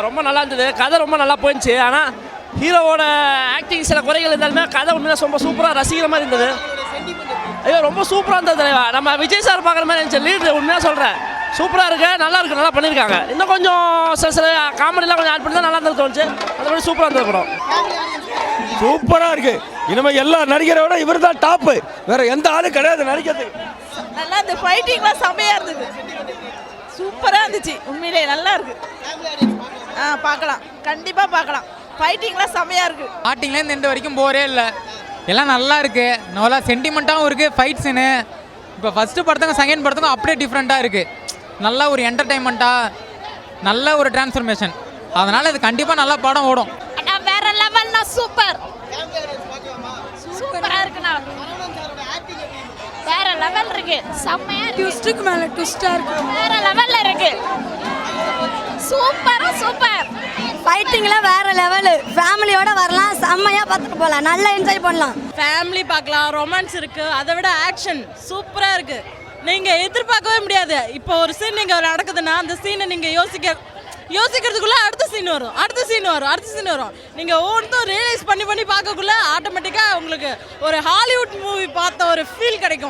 ரொம்ப நல்லா இருந்தது, கதை ரொம்ப நல்லா போயிடுச்சு. ஆனால் ஹீரோவோட ஆக்டிங் சில குறைகள் இருந்தாலுமே கதை உண்மையாக ரொம்ப சூப்பராக ரசிக்கிற மாதிரி இருந்தது. ஐயோ ரொம்ப சூப்பராக இருந்தது தலைவா. நம்ம விஜய் சார் பார்க்குற மாதிரி இருந்துச்சு. லீடு உண்மையாக சொல்கிறேன், சூப்பராக இருக்கு, நல்லா இருக்கு, நல்லா பண்ணியிருக்காங்க. இன்னும் கொஞ்சம் சில காமெடிலாம் கொஞ்சம் ஆட் பண்ணி தான் நல்லா இருந்தது தோணுச்சு. மற்றபடி சூப்பராக இருந்தது படம். சூப்பராக இருக்கு. இனிமேல் எல்லா நடிகரை விட இவர் தான் டாப்பு, வேற எந்த ஆளும் கிடையாது நடிக்கிறது. நல்லா இந்த ஃபைட்டிங்லாம் செம்மையாக இருந்தது, சூப்பராக இருந்துச்சு, உண்மையிலே நல்லா இருக்கு. பார்க்கலாம், கண்டிப்பாக பார்க்கலாம். ஃபைட்டிங்லாம் செம்மையாக இருக்கு. ஸ்டார்டிங்லேருந்து எந்த வரைக்கும் போரே இல்லை, எல்லாம் நல்லா இருக்கு. நல்லா சென்டிமெண்ட்டாகவும் இருக்குது. ஃபைட் சீனு இப்போ ஃபஸ்ட்டு படத்துக்கும் செகண்ட் படத்துக்கும் அப்படியே டிஃப்ரெண்ட்டாக இருக்குது. நல்ல ஒரு என்டர்டைன்மெண்ட்டாக, நல்ல ஒரு டிரான்ஸ்ஃபர்மேஷன். அதனால் இது கண்டிப்பாக நல்லா படம் ஓடும். வேற லெவல்னா சூப்பர், சூப்பராக இருக்குண்ணா. வேற லெவல் இருக்கு, செம்மையா ட்விஸ்ட்டுக்கு மேலே ட்விஸ்ட்டாக இருக்கு, வேற லெவல்ல இருக்கு, சூப்பரா சூப்பர். ஃபைட்டிங்லாம் வேற லெவலு. ஃபேமிலியோட வரலாம், செம்மையாக பார்த்துட்டு போகலாம், நல்லா என்ஜாய் பண்ணலாம். ஃபேமிலி பார்க்கலாம், ரொமான்ஸ் இருக்கு, அதை விட ஆக்ஷன் சூப்பராக இருக்கு. நீங்கள் எதிர்பார்க்கவே முடியாது. இப்போ ஒரு சீன் நீங்கள் நடக்குதுன்னா அந்த சீனை நீங்கள் யோசிக்கிறதுக்குள்ளே அடுத்த சீன் வரும். நீங்கள் ஒவ்வொன்றும் ரியலைஸ் பண்ணி பார்க்கக்குள்ளே ஆட்டோமேட்டிக்காக உங்களுக்கு ஒரு ஹாலிவுட் மூவி பார்த்த ஒரு ஃபீல் கிடைக்கும்.